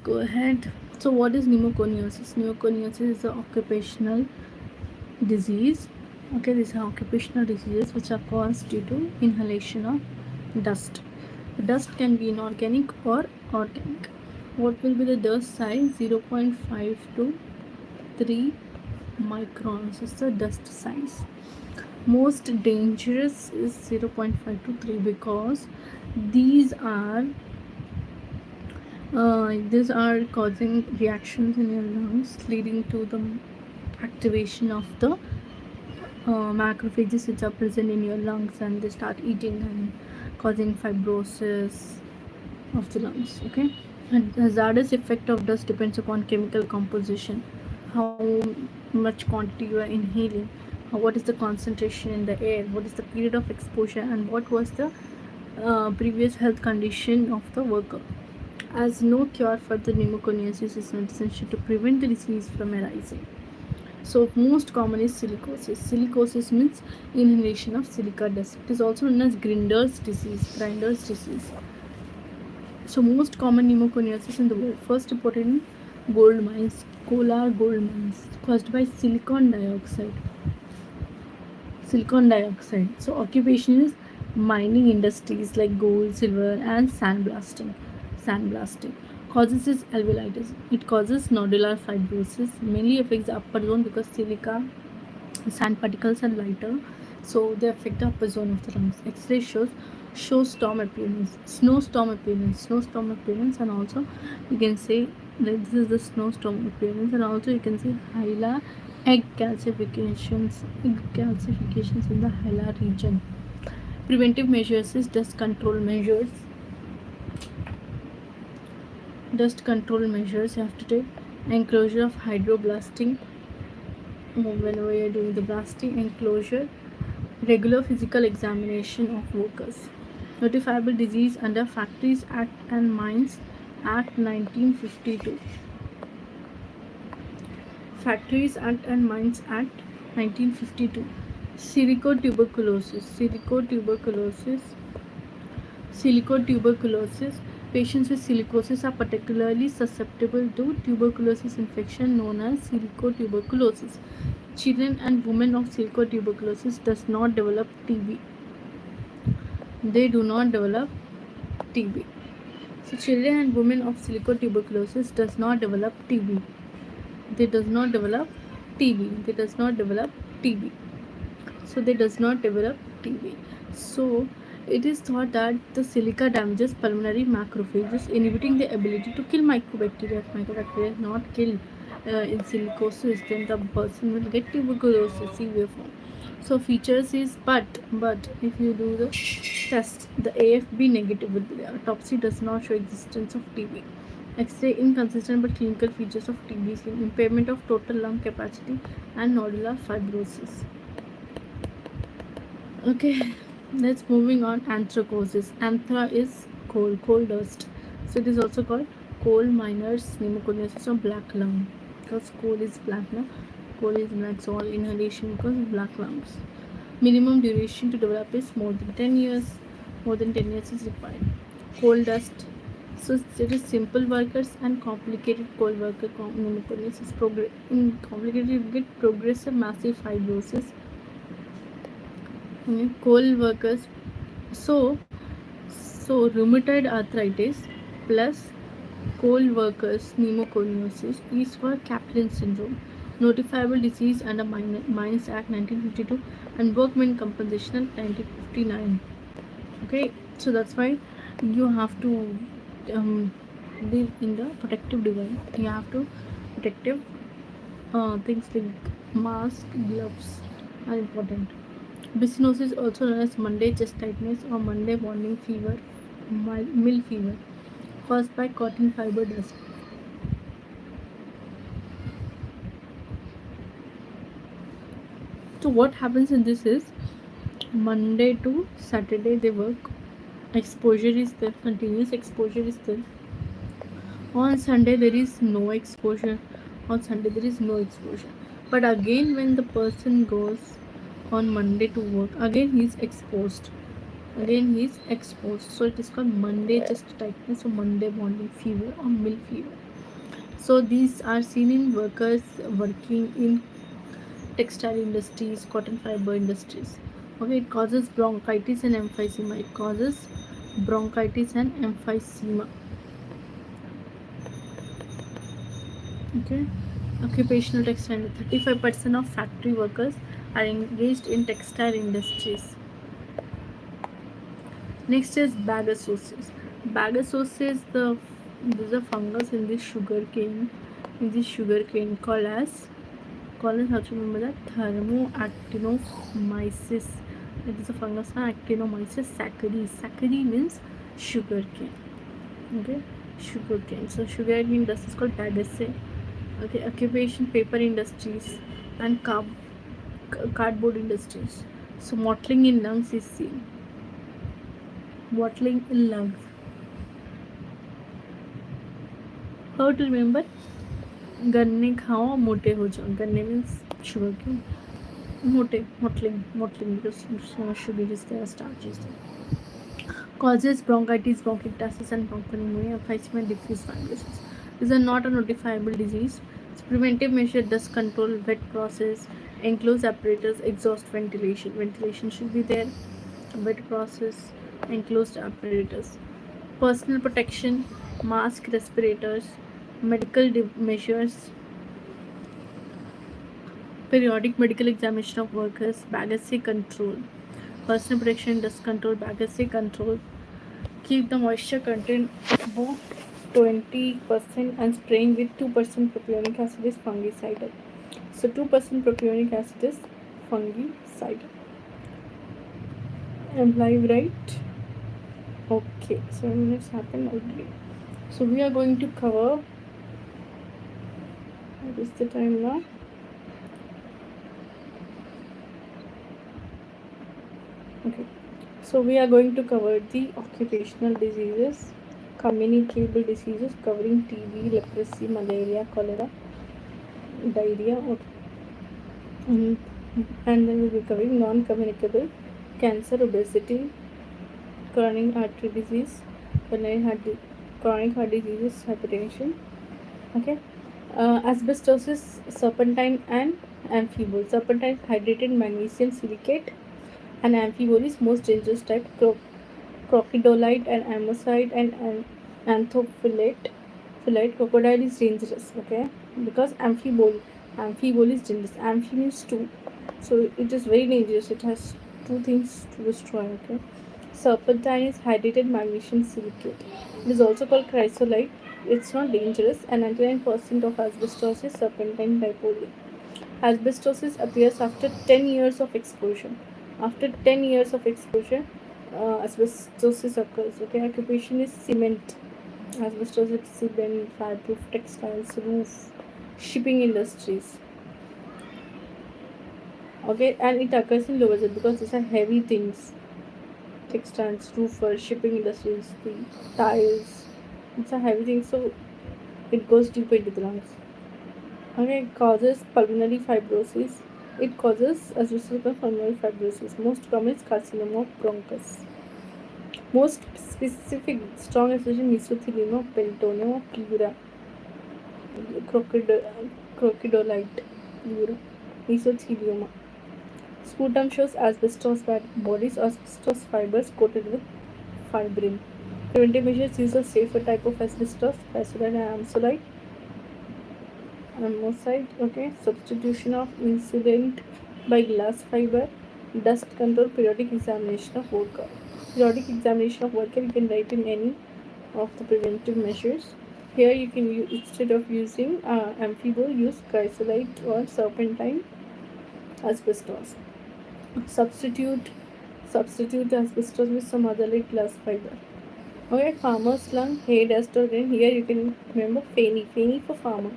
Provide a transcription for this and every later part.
go ahead. So, what is pneumoconiosis? Pneumoconiosis is an occupational disease. Okay, these are occupational diseases which are caused due to inhalation of dust. The dust can be inorganic or organic. What will be the dust size? 0.5 to 3 microns is the dust size. Most dangerous is 0.5 to 3 because these are these are causing reactions in your lungs, leading to the activation of the macrophages which are present in your lungs, and they start eating and causing fibrosis of the lungs. Okay, and the hazardous effect of dust depends upon chemical composition, how much quantity you are inhaling, what is the concentration in the air, what is the period of exposure, and what was the previous health condition of the worker. As no cure for the pneumoconiosis is essential to prevent the disease from arising. So most common is silicosis. Silicosis means inhalation of silica dust. It is also known as Grinder's disease. Grinder's disease. So most common pneumoconiosis in the world. First reported in gold mines, coal gold mines, caused by silicon dioxide. Silicon dioxide. So occupation is mining industries like gold, silver, and sandblasting. Sandblasting. Causes is alveolitis. It causes nodular fibrosis. Mainly affects the upper zone because silica sand particles are lighter, so they affect the upper zone of the lungs. X-ray shows snowstorm appearance, and also you can say that this is the snowstorm appearance, and also you can see hilar egg calcifications in the hilar region. Preventive measures is dust control measures you have to take. Enclosure of hydroblasting whenever you're doing the blasting, enclosure, regular physical examination of workers. Notifiable disease under Factories Act and Mines Act 1952. Factories Act and Mines Act 1952. Silicotuberculosis. Patients with silicosis are particularly susceptible to tuberculosis infection known as silicotuberculosis. Children and women of silicotuberculosis does not develop TB. They do not develop TB. So children and women of silicotuberculosis does not develop TB. They does not develop TB. They does not develop TB. So they does not develop TB. So it is thought that the silica damages pulmonary macrophages, inhibiting the ability to kill mycobacteria. If mycobacteria is not killed in silicosis, then the person will get tuberculosis severe form. So features is but if you do the test, the AFB negative will be there. Autopsy does not show existence of TB. X-ray inconsistent but clinical features of TB, impairment of total lung capacity and nodular fibrosis. Okay, let's moving on. Anthracosis. Anthra is coal dust. So it is also called coal miners pneumoconiosis or black lung because coal is black now. Coal is black, so all inhalation because black lungs. Minimum duration to develop is more than 10 years. More than 10 years is required. Coal dust. So it is simple workers and complicated coal worker pneumoconiosis. In complicated you get progressive massive fibrosis. Coal workers. So rheumatoid arthritis plus coal workers pneumoconiosis is for Kaplan syndrome. Notifiable disease under Mines Act 1952 and Workmen Compensation Act 1959. Okay, so that's why you have to live in the protective device. You have to protective things like mask, gloves are important. Byssinosis, also known as Monday chest tightness or Monday morning fever, mill fever, caused by cotton fiber dust. So what happens in this is Monday to Saturday they work. Exposure is there, continuous exposure is there. On Sunday there is no exposure. On Sunday there is no exposure. But again when the person goes on Monday to work, again he is exposed. So it is called Monday chest tightness or Monday morning fever or mill fever. So these are seen in workers working in textile industries, cotton fiber industries. Okay, it causes bronchitis and emphysema. It causes bronchitis and emphysema. Okay, occupational textile. 35% of factory workers are engaged in textile industries. Next is bagassoses. Bagassoses, there's a fungus in this sugar cane. In this sugar cane called as how to remember that thermoactinomyces. It is a fungus, actinomyces sacchari. Sacchari means sugar cane. Okay, sugar cane. So sugar cane industry is called bagasse. Okay, occupation paper industries and cardboard industries. So mottling in lungs is seen. Mottling in lungs. How to remember? गन्ने खाओ मोटे हो जाओ. गन्ने means sugar cane. Mottling because so much sugar is there, starch is there. Causes bronchitis, bronchiectasis, and bronchopneumonia, emphysema, and diffuse fibrosis. These are not a notifiable disease. It's preventive measure, dust control, wet process, enclosed apparatus, exhaust ventilation. Ventilation should be there. Wet process, enclosed apparatus. Personal protection, mask, respirators, medical measures, periodic medical examination of workers, bagasse control, personal protection, dust control, bagasse control. Keep the moisture content above 20% and spraying with 2% propionic acid is fungicidal. So 2% propionic acid is fungicidal. Am I right? Okay, 7 minutes happened already. So we are going to cover, what is the time now? Okay, so we are going to cover the occupational diseases, communicable diseases covering TB, leprosy, malaria, cholera, diarrhea, and then we'll be covering non-communicable cancer, obesity, chronic artery disease, chronic heart diseases, hypertension. Okay, asbestosis, serpentine, and amphibole. Serpentine hydrated magnesium silicate, and amphibole is most dangerous type. Crocodilite and amosite and anthophyllite. Crocodile is dangerous. Okay, because amphibole is dangerous. Amphi means two, so it is very dangerous. It has two things to destroy. Okay, serpentine is hydrated magnesium silicate. It is also called chrysolite. It's not dangerous, and 99% of asbestos is serpentine dipole. Asbestosis appears after 10 years of exposure. After 10 years of exposure, asbestosis occurs. Okay, occupation is cement. Asbestosis, cement, fireproof textiles, roof, shipping industries. Okay, and it occurs in lower because these are heavy things. Textiles, roofers, shipping industries, the tiles. It's a heavy thing, so it goes deeper into the lungs. Okay, it causes pulmonary fibrosis. It causes associated pulmonary fibrosis. Most common is carcinoma of bronchus. Most specific strong association mesothelioma, peritoneum, pleura, crocodilite, pleura, mesothelioma. Sputum shows asbestos bodies or asbestos fibers coated with fibrin. Preventive measures use a safer type of asbestos, chrysolite and amosite. Okay, substitution of insulate by glass fiber, dust control, periodic examination of worker. Periodic examination of worker, you can write in any of the preventive measures. Here you can use, instead of using amphibole, use chrysolite or serpentine asbestos. Substitute asbestos with some other like glass fiber. Okay, farmer's lung, hay dust or rain. Here you can remember Fanny for farmer.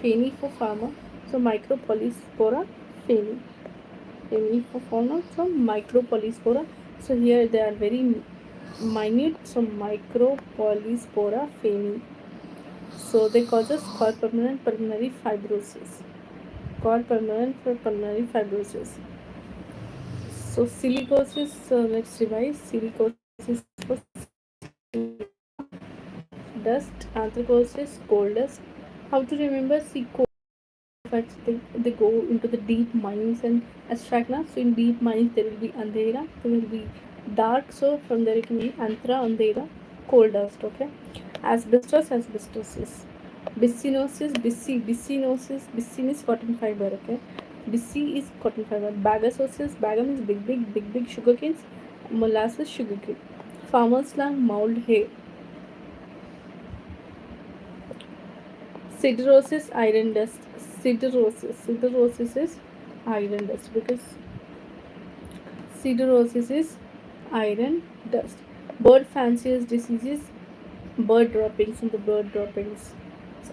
Fanny for farmer. So micropolyspora Fanny. Fanny for farmer. So micropolyspora. So here they are very minute. So micropolyspora Fanny. So they causes core permanent pulmonary fibrosis. Core permanent pulmonary fibrosis. So silicosis, let's revise. Silicosis for dust, anthracosis, coal dust, How to remember? See, facts they go into the deep mines and Ashrakna. So in deep mines there will be andhera, there will be dark. So from there it can be anthra, andhera, coal dust. Okay. Asbestos is Bicinosis, Bicin is cotton fiber. Okay. Bici is cotton fiber. Bagasosis, Bagam is big sugar canes. Molasses, sugar cane. Farmer slang, mold hay. Siderosis, iron dust. Siderosis is iron dust because siderosis is iron dust. Bird fanciers diseases, bird droppings and the bird droppings.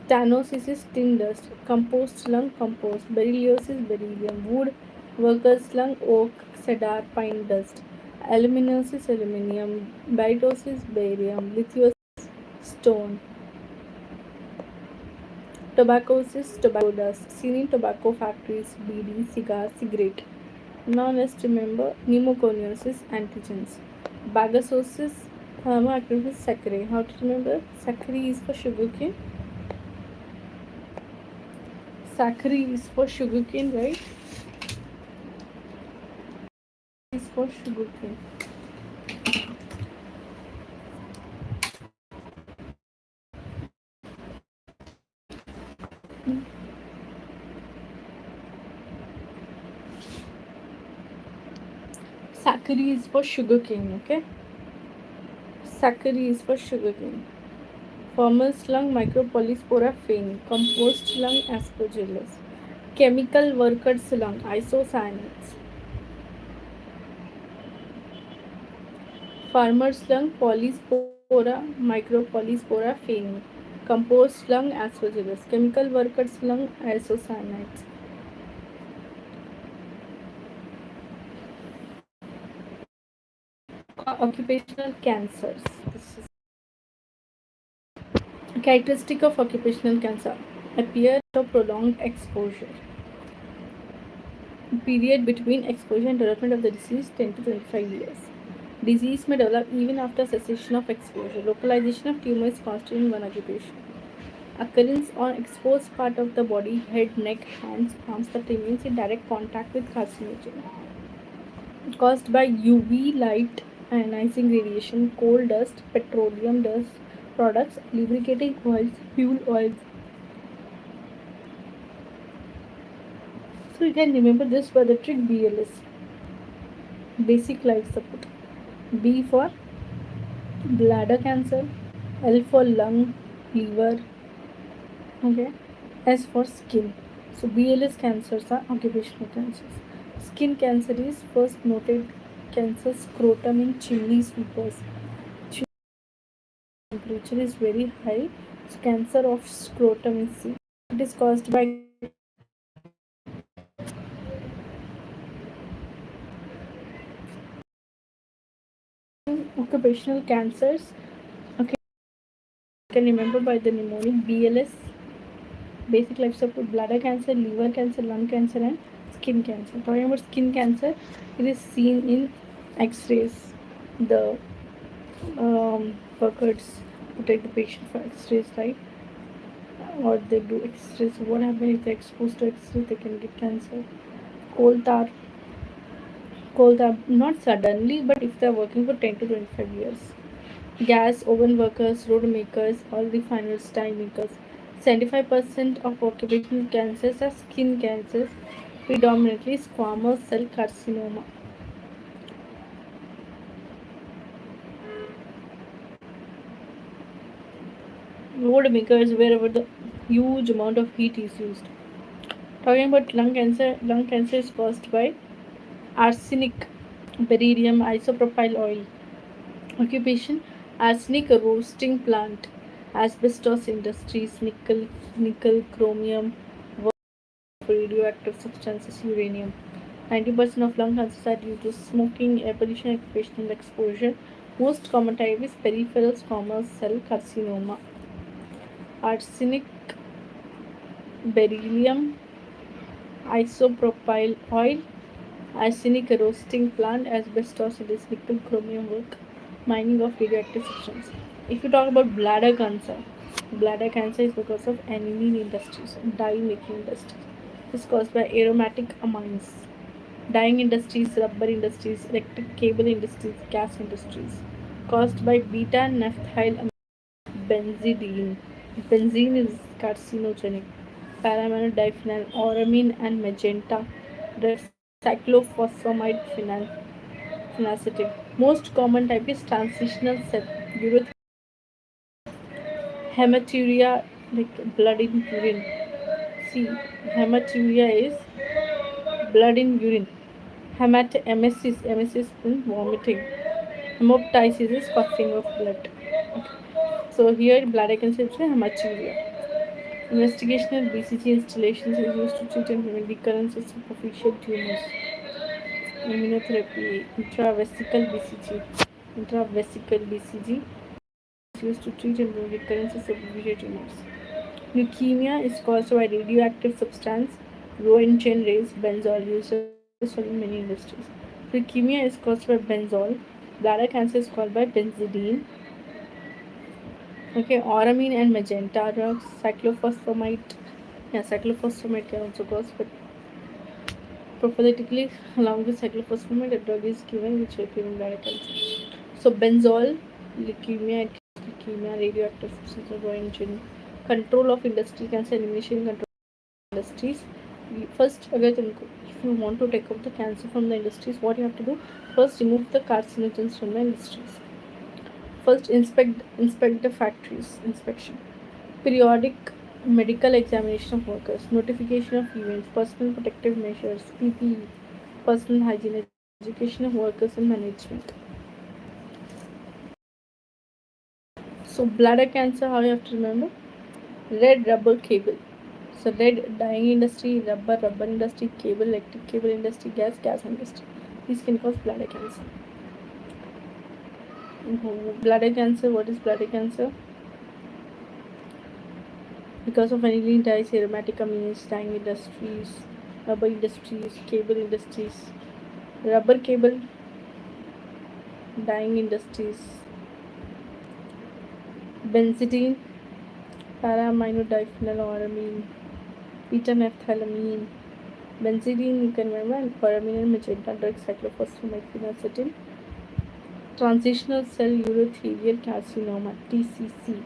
Stanosis is tin dust. Compost lung, compost. Beryliosis, beryllium. Wood workers lung, oak, cedar, pine dust. Aluminosis, aluminium. Baritosis, barium. Lithosis, stone. Tobaccosis, tobacco dust. Seen in tobacco factories, BD, cigar, cigarette. Now let's remember pneumoconiosis antigens. Bagasosis, thermoactive saccharine. How to remember? Saccharine is for sugarcane. Saccharine is for sugarcane, right? Is for sugarcane. Saccharine is for sugarcane, okay? Saccharine is for sugarcane. Farmer's lung, Micropolyspora fane. Compost lung, Aspergillus. Chemical workers lung, isocyanates. Farmer's lung, Polyspora, Micropolyspora fane. Compost lung, Aspergillus. Chemical workers lung, isocyanates. Occupational cancers. This is characteristic of occupational cancer. Appear of prolonged exposure. Period between exposure and development of the disease 10 to 25 years. Disease may develop even after cessation of exposure. Localization of tumor is constant in one occupation. Occurrence on exposed part of the body, head, neck, hands, arms that remains in direct contact with carcinogen. Caused by UV light, ionizing radiation, coal dust, petroleum dust products, lubricating oils, fuel oils. So you can remember this by the trick BLS. Basic life support. B for bladder cancer, L for lung, liver, okay, S for skin. So BLS cancers are occupational cancers. Skin cancer is first noted cancer scrotum in chimney sweepers. Temperature is very high. So cancer of scrotum is seen. It is caused by occupational cancers. Okay, you can remember by the mnemonic BLS, basic life support, bladder cancer, liver cancer, lung cancer, and skin cancer. Talking about skin cancer, it is seen in X-rays. The workers who take the patient for X-rays, right? Or they do X-rays. What happens if they're exposed to X-rays? They can get cancer. Coal tar, not suddenly, but if they're working for 10 to 25 years. Gas, oven workers, road makers, all refiners, tie makers. 75% of occupational cancers are skin cancers, predominantly squamous cell carcinoma. Road makers, wherever the huge amount of heat is used. Talking about lung cancer is caused by arsenic, beryllium, isopropyl oil. Occupation, arsenic roasting plant, asbestos industries, nickel, chromium, radioactive substances, uranium. 90% of lung cancers are due to smoking, air pollution, occupational exposure. Most common type is peripheral squamous cell carcinoma. Arsenic, beryllium, isopropyl oil, arsenic roasting plant, asbestos, nickel, chromium work, mining of radioactive substances. If you talk about bladder cancer, Bladder cancer is because of aniline industries, dye making industries. It's caused by aromatic amines. Dyeing industries, rubber industries, electric cable industries, gas industries. Caused by beta naphthyl benzidine. Benzene is carcinogenic. Paramino diphenyl, auramine, and magenta drugs, cyclophosphamide phenacetin. Most common type is transitional cell hematuria, like blood in urine. See, hematuria is blood in urine. MS is vomiting. Hemoptysis is coughing of blood. So here bladder cancer is hematuria. Investigational BCG installations is used to treat and prevent recurrence of superficial tumors. Immunotherapy, intravesical BCG is used to treat and prevent recurrence of superficial tumors. Leukemia is caused by radioactive substance Roentgen rays benzol used in many industries. Leukemia is caused by benzol. Bladder cancer is caused by benzidine. Okay, auramine and magenta drugs, cyclophosphamide. Yeah, cyclophosphamide can also cause, but prophylatically, along with cyclophosphamide, a drug is given which will prevent bladder cancer. So, benzol, leukemia, radioactive substance, Roentgen, control of industry cancer, elimination control of industries. First, if you want to take out the cancer from the industries, what you have to do? First, remove the carcinogens from the industries. First, inspect the factories. Inspection. Periodic medical examination of workers, notification of events, personal protective measures, PPE, personal hygiene, education of workers and management. So bladder cancer, how you have to remember? Red rubber cable. So red dyeing industry, rubber industry, cable, electric cable industry, gas industry. These can cause bladder cancer. Bladder cancer, what is bladder cancer? Because of aniline dyes, aromatic amines, dyeing industries, rubber industries, cable industries, rubber cable, dyeing industries, benzidine, paraminodiphenylamine, beta-naphthylamine, benzidine you can remember, and auramine and magenta drugs, cyclophosphamide phenacetin, transitional cell urothelial carcinoma TCC.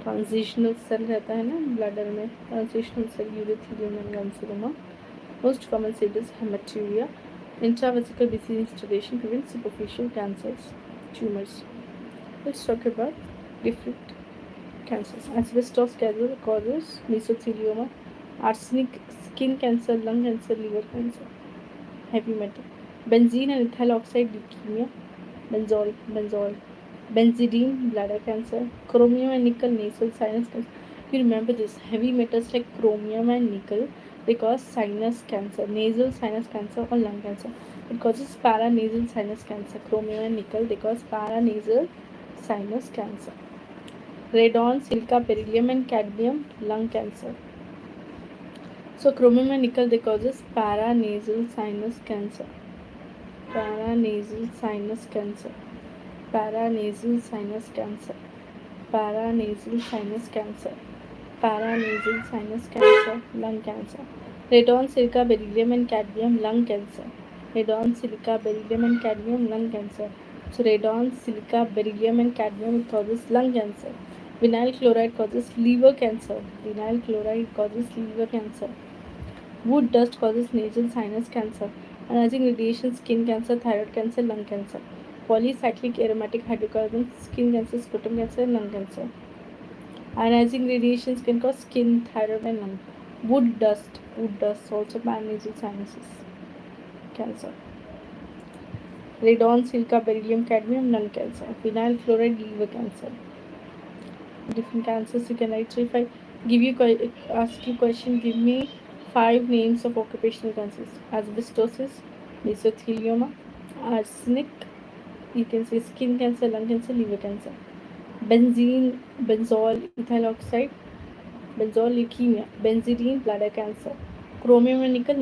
Transitional cell रहता है ना bladder में, transitional cell urothelium carcinoma. Most common state is hematuria. Intravesical disease installation prevents superficial cancers, tumors. Let's talk about different cancers. Asbestos causes mesothelioma, arsenic skin cancer, lung cancer, liver cancer, heavy metal. Benzene and ethyl oxide leukemia, benzol. Benzidine, bladder cancer, chromium and nickel, nasal sinus cancer. You remember this, heavy metals like chromium and nickel, they cause sinus cancer, nasal sinus cancer or lung cancer. It causes paranasal sinus cancer. Chromium and nickel, they cause paranasal sinus cancer. Radon, silica, beryllium and cadmium, lung cancer. So chromium and nickel, they causes paranasal sinus cancer. Paranasal sinus cancer. Paranasal sinus cancer. Paranasal sinus cancer. Paranasal sinus cancer, lung cancer. Radon, silica, beryllium and cadmium, lung cancer. Radon, silica, beryllium and cadmium, lung cancer. So radon, silica, beryllium and cadmium causes lung cancer. Vinyl chloride causes liver cancer. Vinyl chloride causes liver cancer. Wood dust causes nasal sinus cancer. Ionizing radiation, skin cancer, thyroid cancer, lung cancer. Polycyclic aromatic hydrocarbons, skin cancer, scrotum cancer, and lung cancer. Ionizing radiations can cause skin, thyroid, and lung. Wood dust also paranasal sinuses, cancer. Radon, silica, beryllium, cadmium, lung cancer. Vinyl chloride, liver cancer. Different cancers you can write. So if I ask you question, give me 5 names of occupational cancers: asbestosis, mesothelioma, arsenic, you can say skin cancer, lung cancer, liver cancer. Benzene, benzol, ethyl oxide, benzol, leukemia. Benzidine, bladder cancer. Chromium and nickel,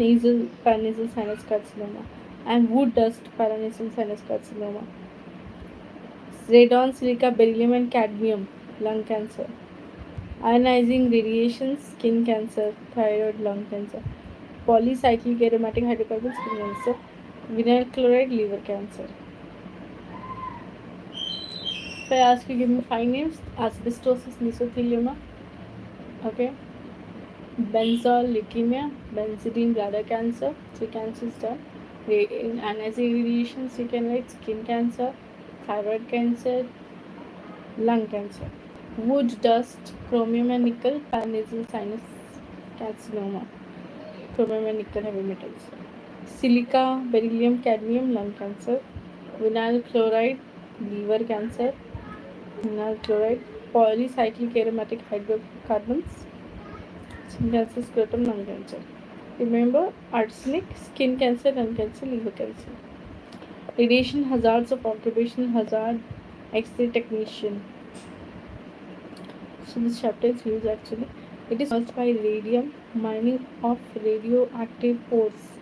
paranasal sinus carcinoma. And wood dust, paranasal sinus carcinoma. Radon, silica, beryllium and cadmium, lung cancer. ionizing radiation, skin cancer, thyroid, lung cancer, polycyclic aromatic hydrocarbons, skin cancer, vinyl chloride, liver cancer. If I ask you, give me 5 names: asbestosis, mesothelioma, okay, benzol leukemia, benzidine bladder cancer, so cancer is done. In ionizing radiations, you can write skin cancer, thyroid cancer, lung cancer. Wood dust, chromium and nickel, paranasal sinus carcinoma, chromium and nickel heavy metals. Silica, beryllium, cadmium, lung cancer. Vinyl chloride, liver cancer. Vinyl chloride, polycyclic aromatic hydrocarbons, skin cancer, scrotum, lung cancer. Remember, arsenic, skin cancer, lung cancer, liver cancer. Radiation hazards of occupational hazard, X-ray technician. So this chapter is huge actually. It is caused by radium, mining of radioactive ores,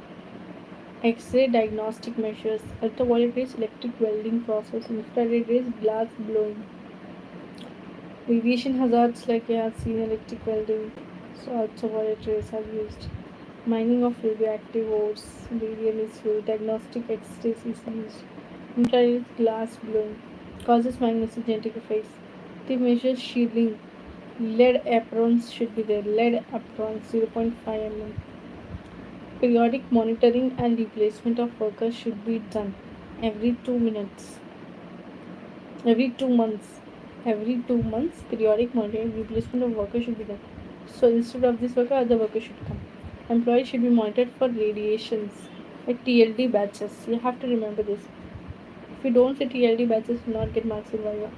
X-ray diagnostic measures, ultraviolet rays, electric welding process, infrared rays, glass blowing. Radiation hazards like seen electric welding, so ultraviolet rays are used. Mining of radioactive ores, radium is used. Diagnostic X-rays is used. Infrared glass blowing causes magnetic effects. They measure shielding. Lead aprons should be there. Lead aprons 0.5 mm. Periodic monitoring and replacement of workers should be done every 2 minutes. Every 2 months. Every 2 months, periodic monitoring and replacement of workers should be done. So instead of this worker, other workers should come. Employees should be monitored for radiations like TLD batches. You have to remember this. If you don't say TLD batches, you will not get marks in Viva.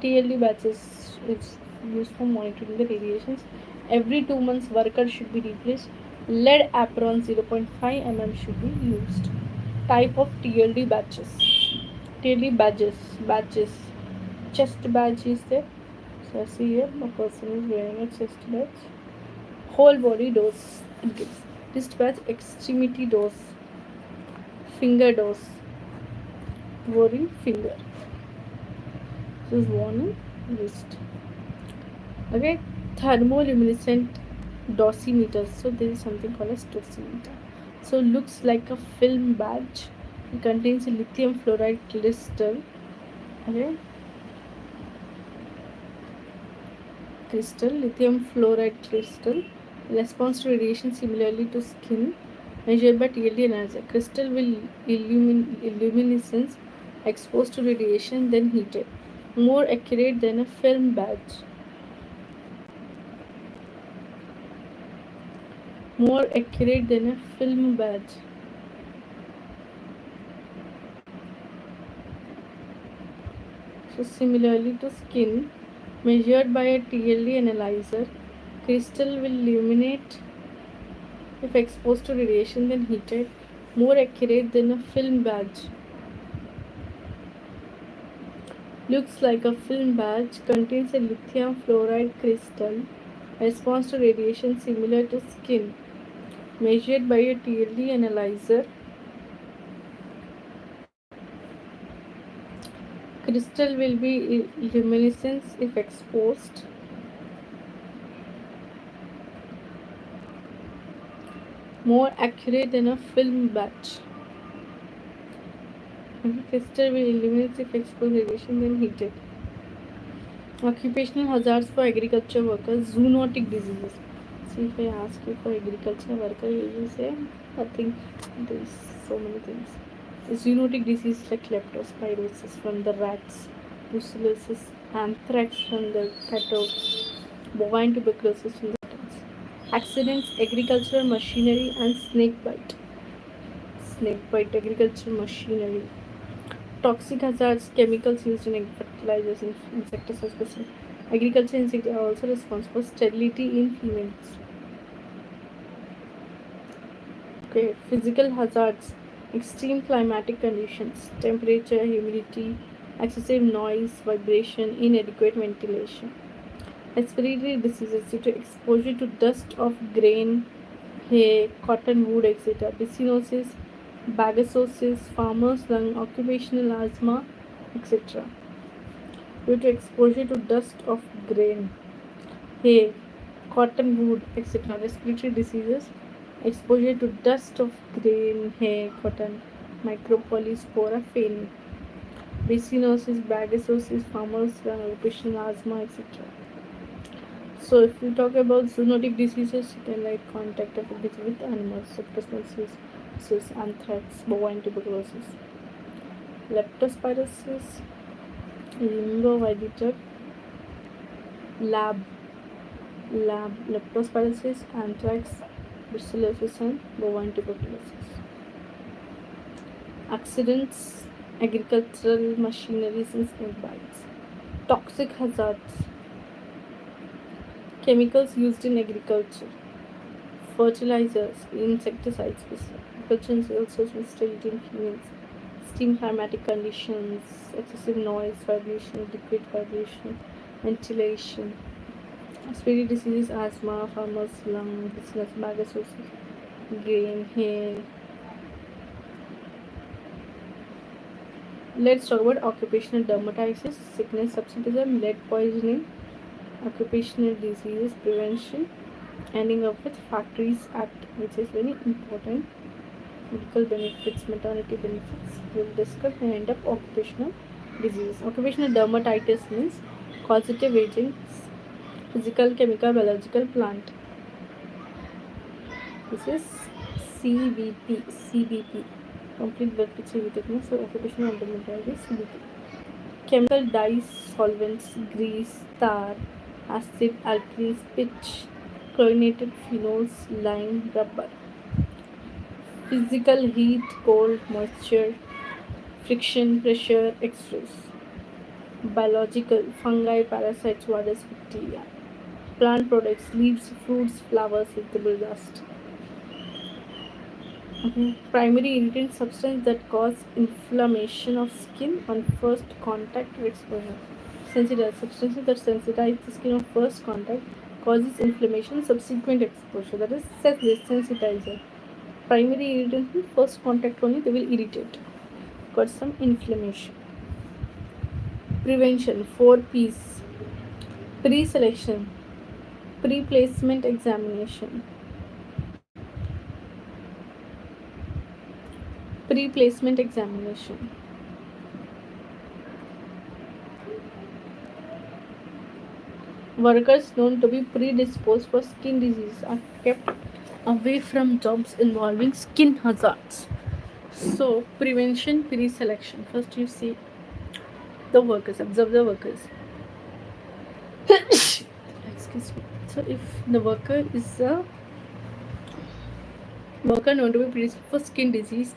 TLD batches is used for monitoring the radiations. Every 2 months, workers should be replaced. Lead apron 0.5 mm should be used. Type of TLD batches. TLD badges. Chest badge is there. So I see here a person is wearing a chest badge. Whole body dose it gives. Wrist badge, extremity dose, finger dose, wearing finger. This is worn in wrist. Okay, thermoluminescent dosimeters. So there is something called as dosimeter. So looks like a film badge. It contains a lithium fluoride crystal. Okay, lithium fluoride crystal. Responds to radiation similarly to skin, measured by TLD analyzer. Crystal will luminescence exposed to radiation, then heated. More accurate than a film badge. More accurate than a film badge. So similarly to skin, measured by a TLD analyzer, crystal will illuminate if exposed to radiation, then heated. More accurate than a film badge. Looks like a film badge, contains a lithium fluoride crystal, responds to radiation similar to skin, measured by a TLD analyzer. Crystal will be luminescence if exposed. More accurate than a film badge. Crystal will illuminate if exposed radiation, then heated. Occupational hazards for agriculture workers, zoonotic diseases. See, if I ask you for agriculture worker, you will say, I think there is so many things. Zoonotic disease like leptospirosis from the rats, brucellosis, anthrax from the cattle, bovine tuberculosis from the chickens. Accidents, agricultural machinery and snake bite. Snake bite, agricultural machinery. Toxic hazards, chemicals used in fertilizers, insecticides, pesticides. Agriculture insects are also responsible for sterility in females. Okay, physical hazards, extreme climatic conditions, temperature, humidity, excessive noise, vibration, inadequate ventilation. Respiratory diseases due to exposure to dust of grain, hay, cotton, wood, etc. Byssinosis, bagasosis, farmer's lung, occupational asthma, etc. Due to exposure to dust of grain. hair, cotton wool, etc. Respiratory diseases, exposure to dust of grain, hair, cotton, micropolyspora fane, ricinosis, bradisosis, farmers, occupational asthma, etc. So if we talk about zoonotic diseases, you can like contact of disease with animals, septosis, anthrax, bovine tuberculosis, leptospirosis, limboviditor, lab, leptospirosis, anthrax, brucellosis, and bovine tuberculosis. Accidents, agricultural machineries, and snake bites. Toxic hazards, chemicals used in agriculture, fertilizers, insecticides, agriculture also with sterility in humans, extreme climatic conditions, excessive noise, vibration, liquid vibration, ventilation, respiratory diseases, asthma, farmers, lung, business, bagasosis, grain, hair. Let's talk about occupational dermatitis, sickness, absenteeism, lead poisoning, occupational diseases prevention, ending up with Factories Act, which is very important. Medical benefits, maternity benefits. We'll discuss and end up occupational disease. Occupational dermatitis means causative agents, physical, chemical, biological, plant. This is CBP. Complete blood picture with so occupational dermatitis, CBP. Chemical dyes, solvents, grease, tar, acid, alkalis, pitch, chlorinated phenols, lime, rubber. Physical heat, cold, moisture, friction, pressure, X-rays. Biological, fungi, parasites, virus, bacteria. Plant products, leaves, fruits, flowers, vegetable dust. Primary irritant substance that cause inflammation of skin on first contact or exposure. Sensitizer substances that sensitize the skin on first contact causes inflammation on subsequent exposure. That is sensitizer. Primary irritant means first contact only they will irritate, cause some inflammation. Prevention 4 P's. Pre-selection, pre-placement examination, pre-placement examination. Workers known to be predisposed for skin disease are kept away from jobs involving skin hazards. So, prevention, pre-selection. First, you see the workers, observe the workers. Excuse me. So, if the worker is a worker known to be predisposed for skin disease,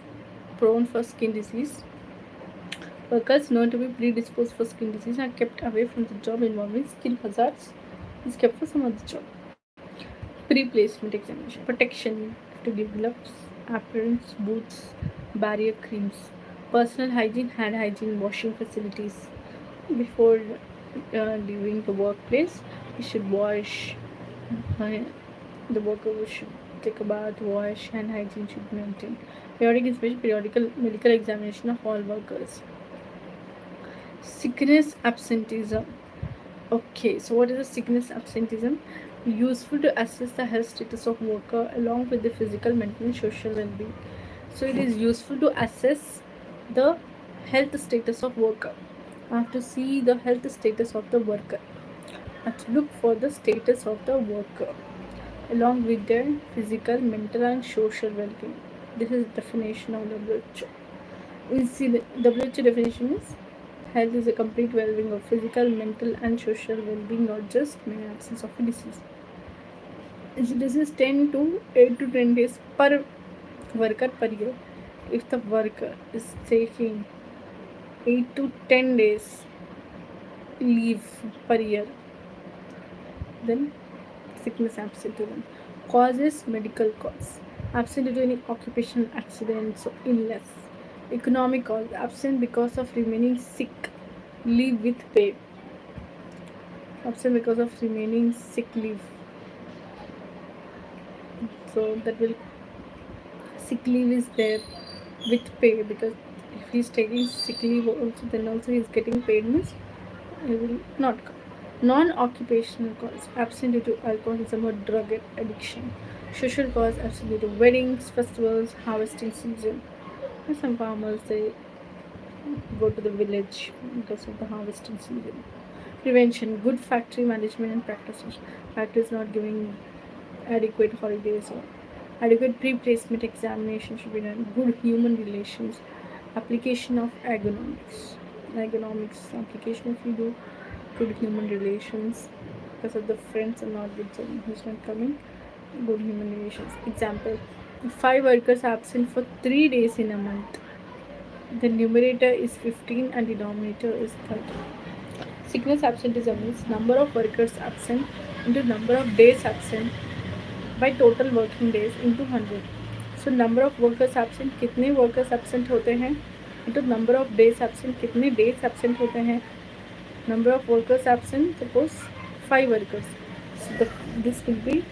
prone for skin disease, workers known to be predisposed for skin disease are kept away from the job involving skin hazards. Is kept for some other job. Pre-placement examination, protection to give gloves, aprons, boots, barrier creams, personal hygiene, hand hygiene, washing facilities. Before leaving the workplace, we should wash. The worker should take a bath, wash, hand hygiene should be maintained. Periodic inspection, periodical medical examination of all workers. Sickness absenteeism. Okay, so what is the sickness absenteeism? Useful to assess the health status of worker along with the physical, mental, and social well-being. So it is useful to assess the health status of worker. I have to see the health status of the worker. I have to look for the status of the worker along with their physical, mental, and social well-being. This is the definition of WHO. WHO definition is health is a complete well-being of physical, mental, and social well-being, not just mere absence of a disease. This is 10 to 8 to 10 days per worker per year. If the worker is taking 8 to 10 days leave per year, then sickness absenteeism. Causes medical cause. Absent due to any occupational accidents or illness. Economic cause. Absent because of remaining sick. Leave with pay. Absent because of remaining sick leave. So that will sick leave is there with pay, because if he's taking sick leave also, then also he's getting paid, means he will not come. Non-occupational cause absent due to alcoholism or drug addiction. Social cause absent due to weddings, festivals, harvesting season. And some farmers they go to the village because of the harvesting season. Prevention, good factory management and practices. Factories not giving adequate holidays or adequate pre-placement examination should be done. Good human relations. Application of ergonomics. Ergonomics application if you do good human relations because of the friends are not good, so who's not coming. Good human relations. Example: if 5 workers are absent for 3 days in a month, the numerator is 15 and the denominator is 30. Sickness absenteeism is number of workers absent into number of days absent by total working days into 100. So number of workers absent कितने workers absent होते हैं into number of days absent कितने days absent होते हैं. Number of workers absent, suppose 5 workers. So this will be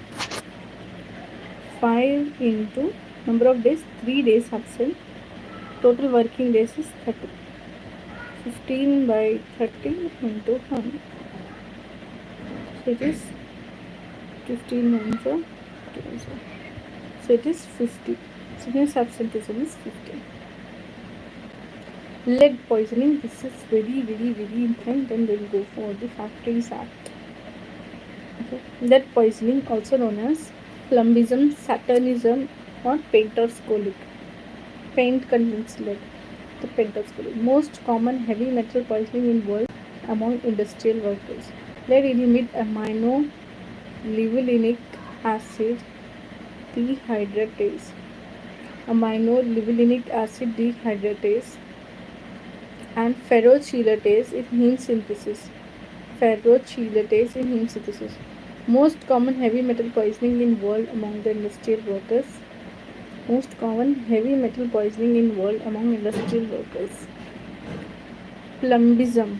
5 into number of days, 3 days absent. Total working days is 30. 15 by 30 into 100. So it is 15 answer. So it is 50. Sickness absenteeism is 50. Lead poisoning, this is very important, and then go for the Factories Act. Okay. Lead poisoning, also known as plumbism, saturnism, or painter's colic. Paint contains lead. The painter's colic. Most common heavy metal poisoning in world among industrial workers. Lead inhibit amino levulinic acid dehydratase. Amino levulinic acid dehydratase and ferrochelatase in heme synthesis. Ferrochelatase in heme synthesis. Most common heavy metal poisoning in world among the industrial workers. Most common heavy metal poisoning in world among industrial workers. Plumbism.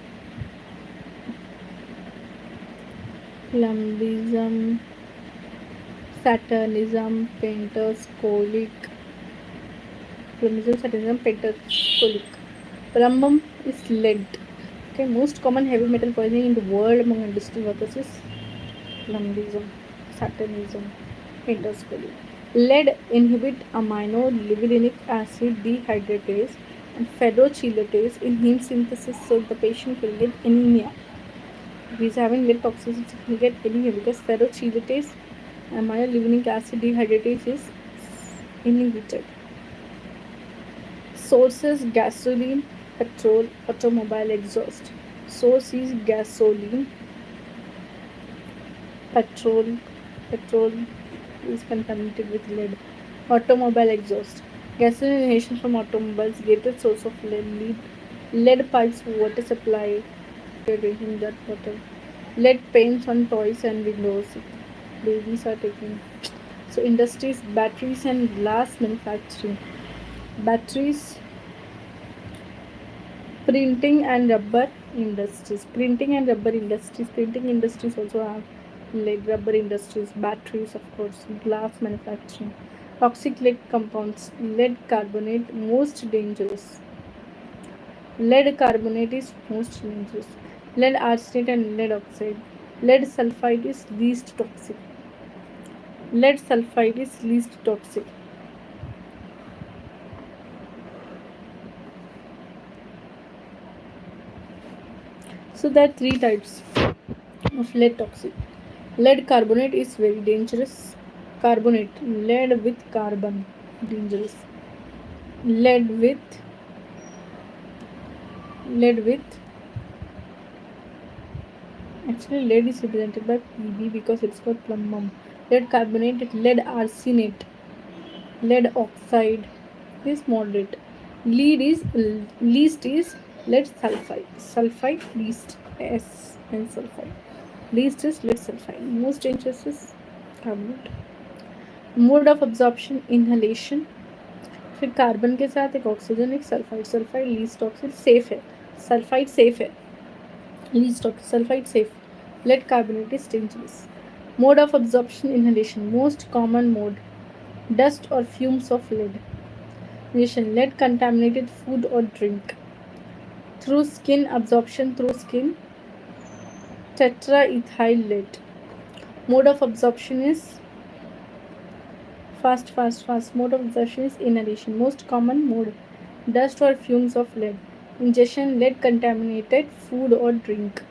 Plumbism, saturnism, painter's colic. Plumbism, saturnism, painter's colic. Plumbum is lead. Okay, most common heavy metal poisoning in the world among industrial workers is plumbism, saturnism, painter's colic. Lead inhibit amino levulinic acid dehydratase and ferrochelatase in heme synthesis, so the patient will get anemia. If he is having lead toxicity, he will get anemia because ferrochelatase and amino levulinic acid dehydratase is inhibited. Sources: gasoline, petrol, automobile exhaust. Source is gasoline, petrol is contaminated with lead. Automobile exhaust. Gasoline inhalation from automobiles, greatest source of lead. Lead pipes, water supply, drinking that water. Lead paints on toys and windows. Babies are taking. So industries, batteries and glass manufacturing. Batteries, printing and rubber industries. Printing industries also have lead. Rubber industries, batteries, of course, glass manufacturing. Toxic lead compounds. Lead carbonate, most dangerous. Lead carbonate is most dangerous. Lead arsenate and lead oxide. Lead sulfide is least toxic. Lead sulfide is least toxic. So there are 3 types of lead toxic. Lead carbonate is very dangerous. Carbonate, lead with carbon, dangerous. Lead with actually lead is represented by Pb because it's called plumbum. Lead carbonate, lead arsenate, lead oxide is moderate. Least is lead sulfide. Sulfide least, S and sulfide. Least is lead sulfide. Most dangerous is carbonate. Mode of absorption, inhalation. फिर carbon के साथ एक oxygen एक sulphide. Sulphide least toxic, safe है. Sulphide safe है, least toxic. Sulphide safe. Lead carbonate is dangerous. Mode of absorption, inhalation. Most common mode, dust or fumes of lead. Inhalation, lead contaminated food or drink. Through skin absorption, through skin. tetraethyl lead. Mode of absorption is fast. Mode of absorption is inhalation. Most common mode, dust or fumes of lead. Ingestion, lead contaminated food or drink.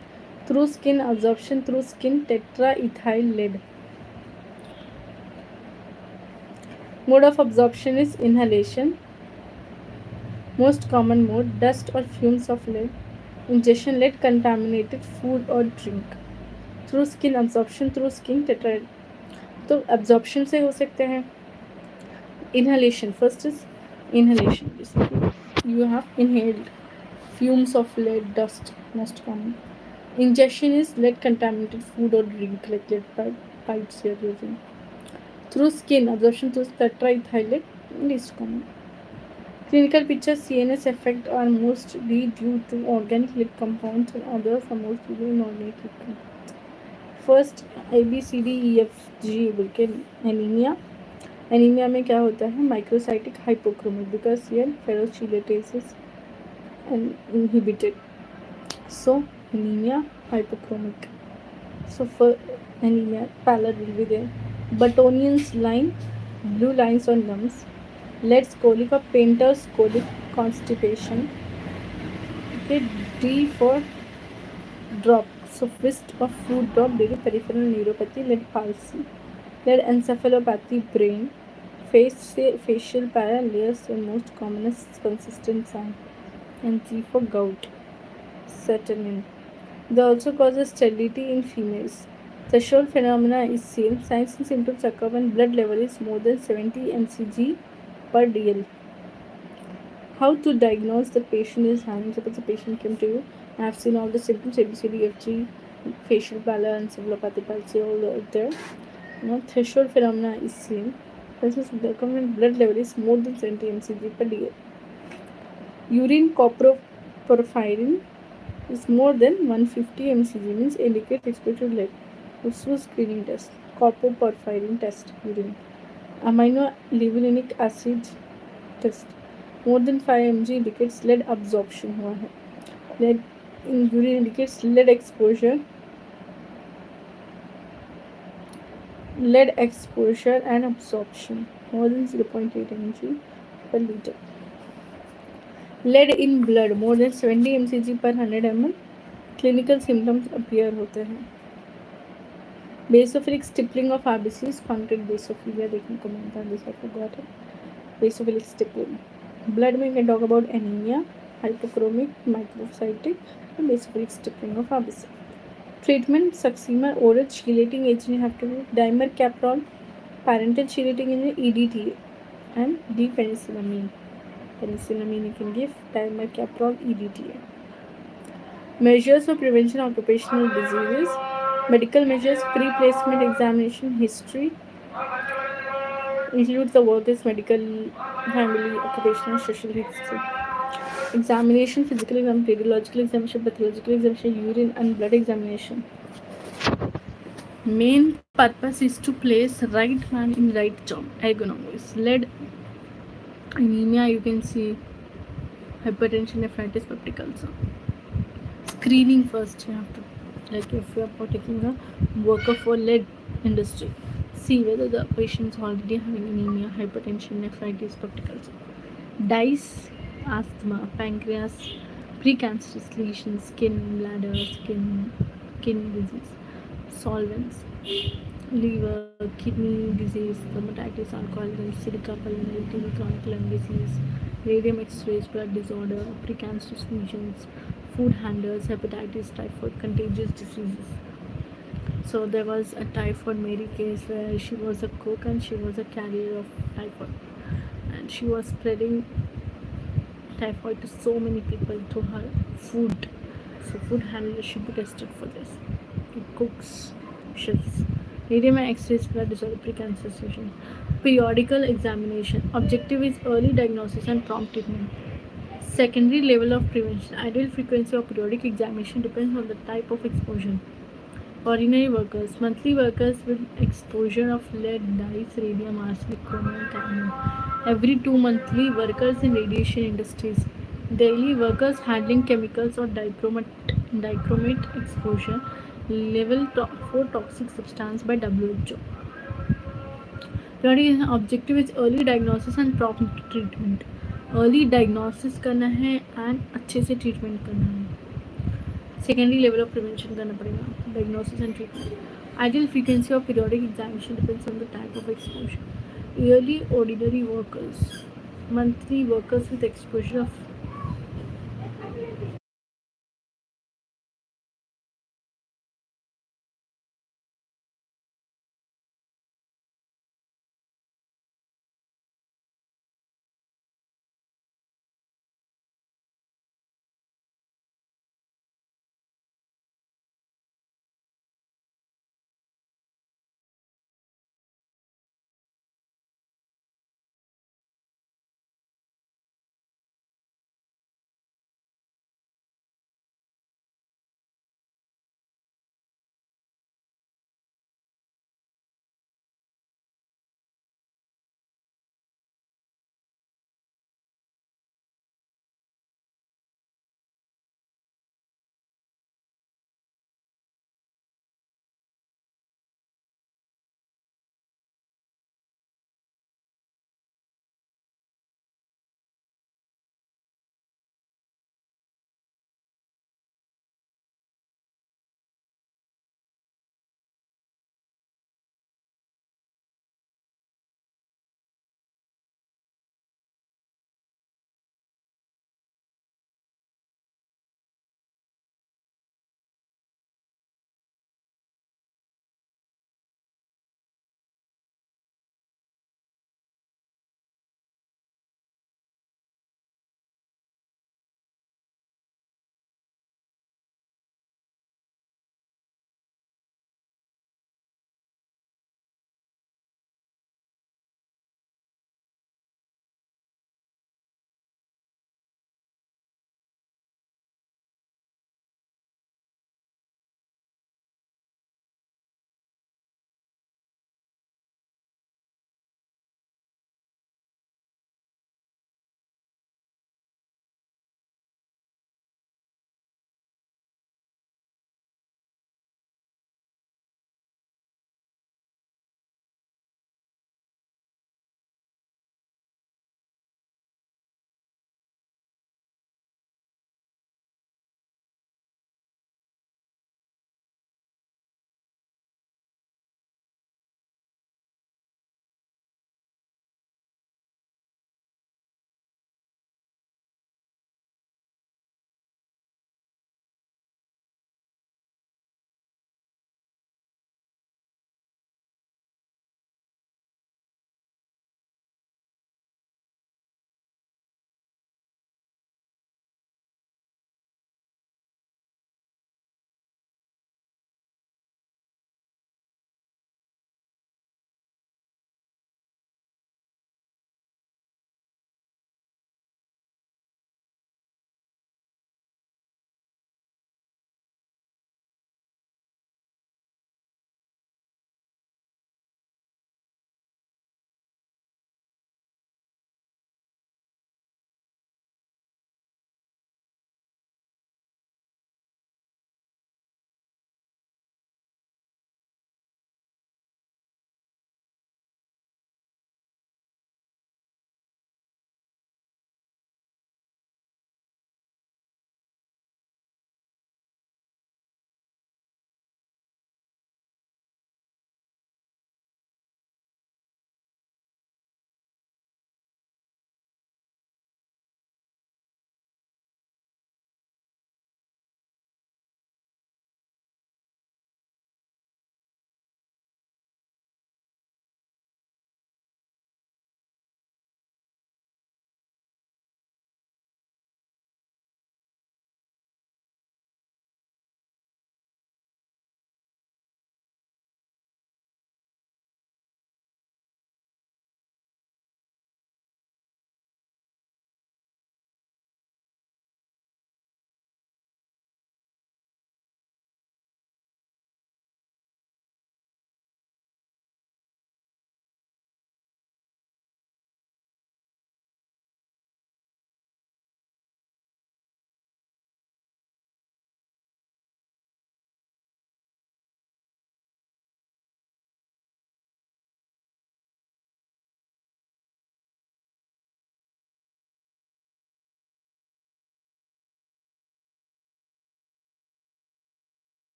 Through skin absorption, through skin, tetraethyl lead. Mode of absorption is inhalation. Most common mode, dust or fumes of lead. Ingestion, lead contaminated food or drink. Through skin absorption, through skin tetra. तो absorption से हो सकते हैं. Inhalation, first is inhalation, you have inhaled fumes of lead, dust, most common. Ingestion is lead contaminated food or drink, like lead pipes you are using. Through skin absorption through tetraethyl lead, least common. Clinical picture, CNS effect are mostly due to organic lead compounds and others are mostly due to inorganic lead compounds. First ABCDEFG बोल के anaemia. Anaemia में क्या होता है, microcytic hypochromic, because here ferrochelatase is inhibited, so anaemia hypochromic. So for anemia, pallor will be there. Buttonion's line, blue lines on gums. Lead's colic or painter's colic, constipation. Okay, D for drop. So fist or food drop due to peripheral neuropathy, lead palsy. Lead encephalopathy, brain. Facial paralysis and most commonest consistent sign. And G for gout. Sertraline. They also causes sterility in females. Threshold phenomena is seen. Signs and symptoms occur when blood level is more than 70 mcg per dl. How to diagnose the patient is having? Suppose the patient came to you. I have seen all the symptoms, ABCDEFG, facial pallor, encephalopathy, palsy, all there. Threshold phenomena is seen. This is when blood level is more than 70 mcg per dl. Urine coproporphyrin is more than 150 mcg, means indicates exposure to lead. This was screening test. Coproporphyrin test, urine. Amino levulinic acid test. More than 5 mg indicates lead absorption हुआ है. Lead in urine indicates lead exposure. Lead exposure and absorption more than 0.8 mg per liter. Lead in blood more than 70 mcg per 100 ml. Clinical symptoms appear होते हैं. Basophilic stippling of RBCs, concrete basophilia देखने को मिलता है. This I forgot it. Basophilic stippling. Blood में can talk about anemia, hypochromic, microcytic, and basophilic stippling of RBC. Treatment, Succimer, oral chelating agent you have to do, dimercaprol, parenteral chelating agent, EDTA, and D-penicillamine. Penicillamine you can give, dimercaprol, EDTA. Measures for prevention of occupational diseases, medical measures, pre-placement examination, history, includes the workers' medical, family, occupational, social history. Examination, physical exam, radiological examination, pathological examination, urine and blood examination. Main purpose is to place right man in right job. Ergonomics. Lead, anemia, you can see hypertension, nephritis, peptic ulcer. Screening first you have to, like if you are taking a worker for lead industry, see whether the patient is already having anemia, hypertension, nephritis, peptic ulcer. DICE, asthma, pancreas, precancerous lesions, skin, bladder, kidney disease. Solvents, liver, kidney disease, dermatitis, alcoholism, silica pulmonale, chronic lung disease, radium X-rays, blood disorder, precancerous lesions, food handlers, hepatitis, typhoid, contagious diseases. So there was a typhoid Mary case where she was a cook and she was a carrier of typhoid, and she was spreading typhoid to so many people through her food. So food handlers should be tested for this. Cooks, chefs. Radium and X-rays, blood disorder, precancerous lesions. Periodical examination. Objective is early diagnosis and prompt treatment. Secondary level of prevention. Ideal frequency of periodic examination depends on the type of exposure. Ordinary workers. Monthly workers with exposure of lead, dyes, radium, arsenic, chromium, cadmium. Every 2 monthly workers in radiation industries. Daily workers handling chemicals or dichromate exposure. level 4 toxic substance by WHO. Priority objective is early diagnosis and prompt treatment. Early diagnosis करना है and अच्छे से treatment करना है. Secondly, level of prevention करना पड़ेगा. Diagnosis and treatment. Ideal frequency of periodic examination depends on the type of exposure. Yearly ordinary workers, monthly workers with exposure of